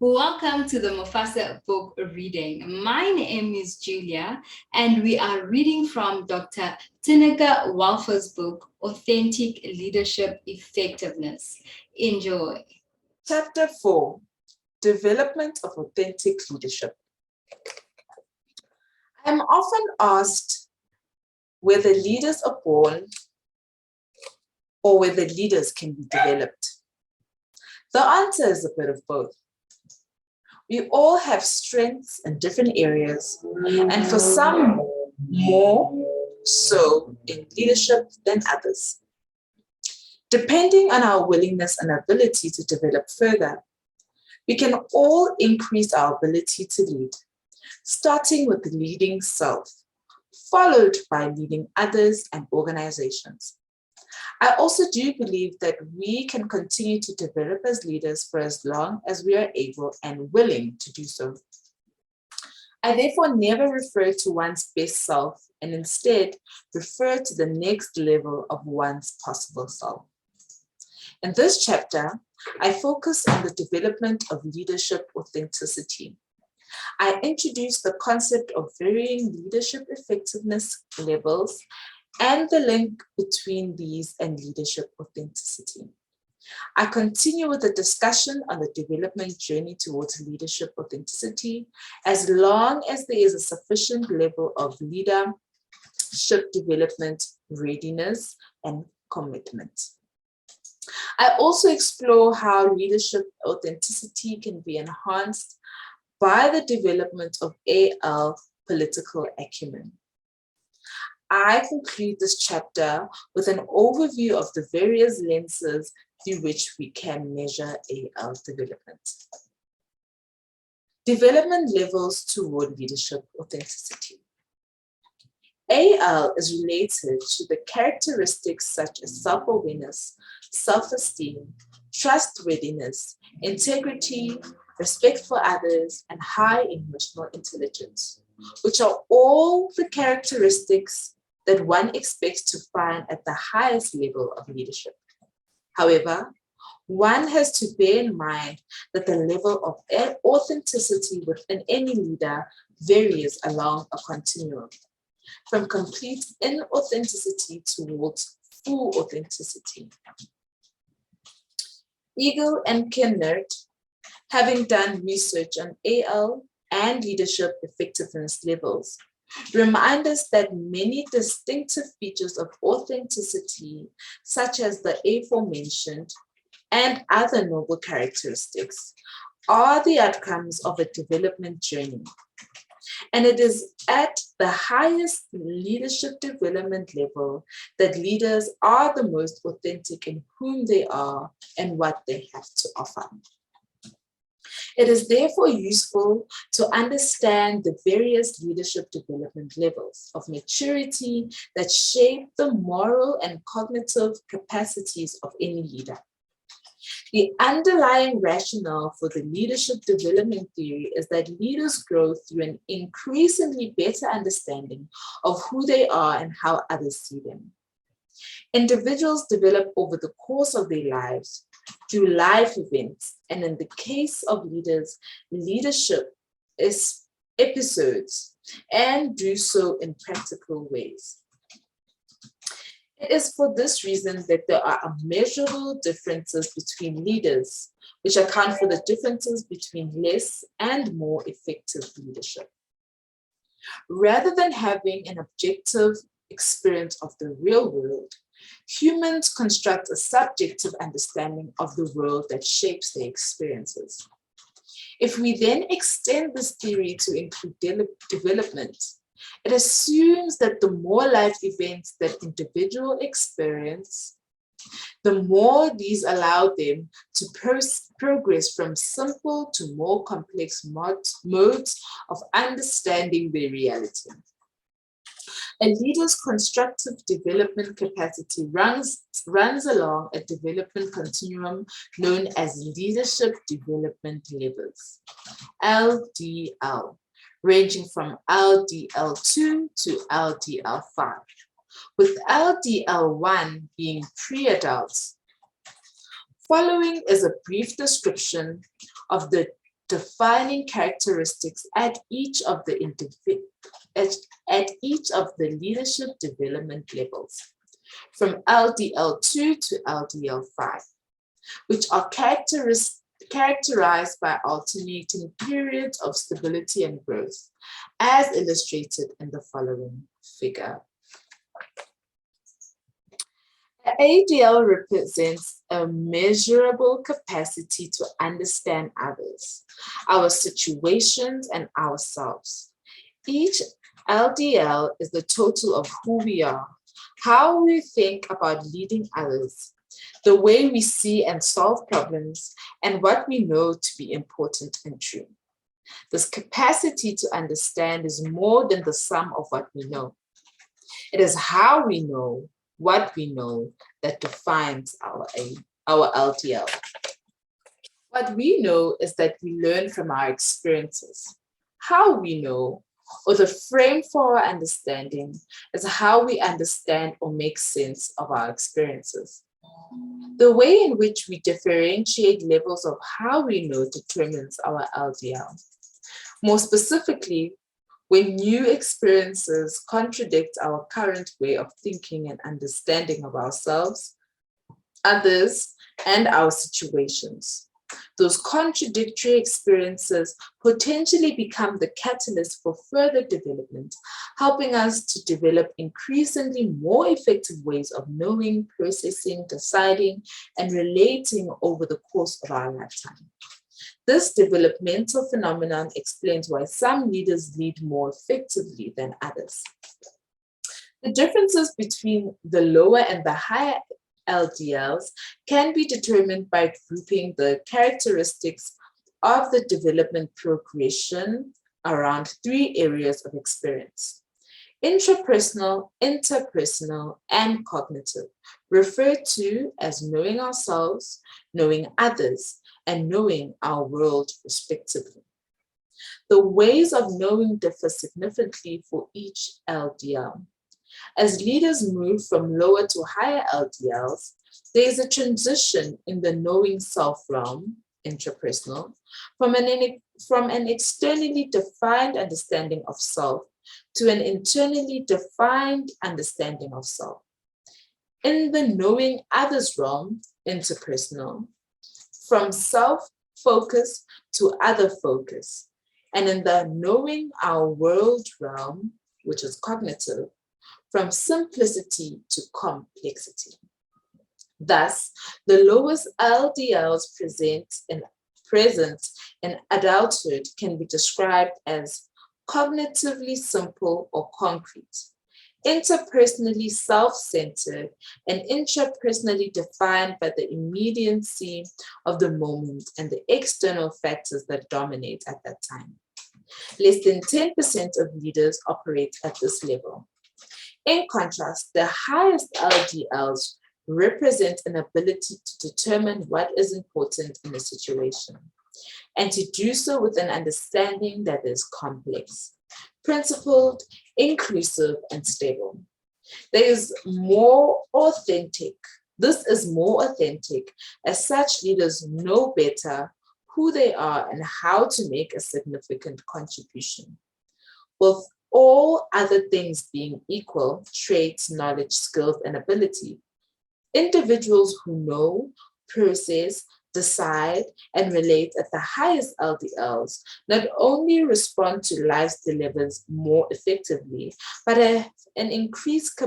Welcome to the Mufasa book reading. My name is Julia, and we are reading from Dr. Tineka Walfer's book, Authentic Leadership Effectiveness. Enjoy. Chapter 4, Development of Authentic Leadership. I am often asked whether leaders are born or whether leaders can be developed. The answer is a bit of both. We all have strengths in different areas, and for some, more so in leadership than others. Depending on our willingness and ability to develop further, we can all increase our ability to lead, starting with leading self, followed by leading others and organizations. I also do believe that we can continue to develop as leaders for as long as we are able and willing to do so. I therefore never refer to one's best self and instead refer to the next level of one's possible self. In this chapter, I focus on the development of leadership authenticity. I introduce the concept of varying leadership effectiveness levels and the link between these and leadership authenticity. I continue with the discussion on the development journey towards leadership authenticity as long as there is a sufficient level of leadership development, readiness, and commitment. I also explore how leadership authenticity can be enhanced by the development of AL political acumen. I conclude this chapter with an overview of the various lenses through which we can measure AL development. Development levels toward leadership authenticity. AL is related to the characteristics such as self-awareness, self-esteem, trustworthiness, integrity, respect for others, and high emotional intelligence, which are all the characteristics that one expects to find at the highest level of leadership. However, one has to bear in mind that the level of authenticity within any leader varies along a continuum, from complete inauthenticity towards full authenticity. Eagle and Kennert, having done research on AL and leadership effectiveness levels, remind us that many distinctive features of authenticity, such as the aforementioned and other noble characteristics, are the outcomes of a development journey. And it is at the highest leadership development level that leaders are the most authentic in whom they are and what they have to offer. It is therefore useful to understand the various leadership development levels of maturity that shape the moral and cognitive capacities of any leader. The underlying rationale for the leadership development theory is that leaders grow through an increasingly better understanding of who they are and how others see them. Individuals develop over the course of their lives through life events, and in the case of leaders, leadership is episodes and do so in practical ways. It is for this reason that there are immeasurable differences between leaders, which account for the differences between less and more effective leadership. Rather than having an objective experience of the real world, humans construct a subjective understanding of the world that shapes their experiences. If we then extend this theory to include development, it assumes that the more life events that individuals experience, the more these allow them to progress from simple to more complex modes of understanding their reality. A leader's constructive development capacity runs along a development continuum known as leadership development levels, LDL, ranging from LDL2 to LDL5, with LDL1 being pre-adults. Following is a brief description of the defining characteristics at each of the leadership development levels, from LDL2 to LDL5, which are characterized by alternating periods of stability and growth, as illustrated in the following figure. ADL represents a measurable capacity to understand others, our situations, and ourselves. Each LDL is the total of who we are, how we think about leading others, the way we see and solve problems, and what we know to be important and true. This capacity to understand is more than the sum of what we know. It is how we know what we know that defines our LDL. What we know is that we learn from our experiences. How we know, or the frame for our understanding, is how we understand or make sense of our experiences. The way in which we differentiate levels of how we know determines our LDL. More specifically, when new experiences contradict our current way of thinking and understanding of ourselves, others, and our situations. Those contradictory experiences potentially become the catalyst for further development, helping us to develop increasingly more effective ways of knowing, processing, deciding, and relating over the course of our lifetime. This developmental phenomenon explains why some leaders lead more effectively than others. The differences between the lower and the higher LDLs can be determined by grouping the characteristics of the development progression around 3 areas of experience: intrapersonal, interpersonal, and cognitive, referred to as knowing ourselves, knowing others, and knowing our world respectively. The ways of knowing differ significantly for each LDL. As leaders move from lower to higher LDLs, there is a transition in the knowing self realm, intrapersonal, from an externally defined understanding of self to an internally defined understanding of self. In the knowing others realm, interpersonal, from self-focus to other focus, and in the knowing our world realm, which is cognitive, from simplicity to complexity. Thus, the lowest LDLs present in adulthood can be described as cognitively simple or concrete, interpersonally self-centered, and intrapersonally defined by the immediacy of the moment and the external factors that dominate at that time. Less than 10% of leaders operate at this level. In contrast, the highest LDLs represent an ability to determine what is important in a situation, and to do so with an understanding that is complex, principled, inclusive, and stable. This is more authentic as such leaders know better who they are and how to make a significant contribution. With all other things being equal, traits, knowledge, skills, and ability, individuals who know, process, decide, and relate at the highest LDLs not only respond to life's dilemmas more effectively, but have an increased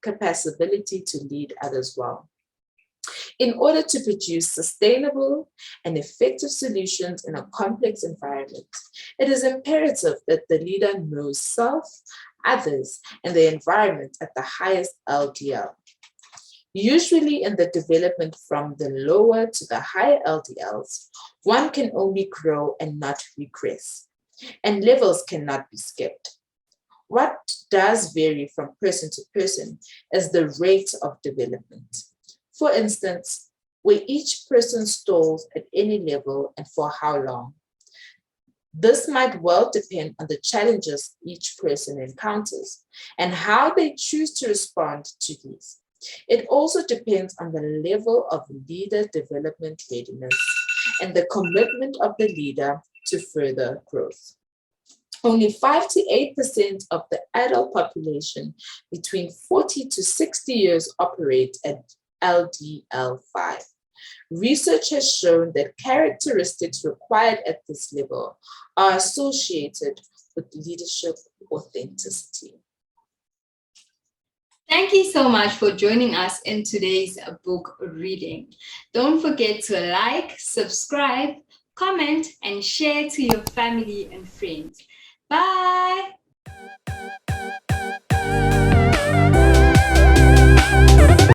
capacity to lead others well. In order to produce sustainable and effective solutions in a complex environment, it is imperative that the leader knows self, others, and the environment at the highest LDL. Usually in the development from the lower to the higher LDLs, one can only grow and not regress, and levels cannot be skipped. What does vary from person to person is the rate of development. For instance, where each person stalls at any level and for how long. This might well depend on the challenges each person encounters and how they choose to respond to these. It also depends on the level of leader development readiness and the commitment of the leader to further growth. Only 5 to 8% of the adult population between 40 to 60 years operate at LDL5. Research has shown that characteristics required at this level are associated with leadership authenticity. Thank you so much for joining us in today's book reading. Don't forget to like, subscribe, comment, and share to your family and friends. Bye!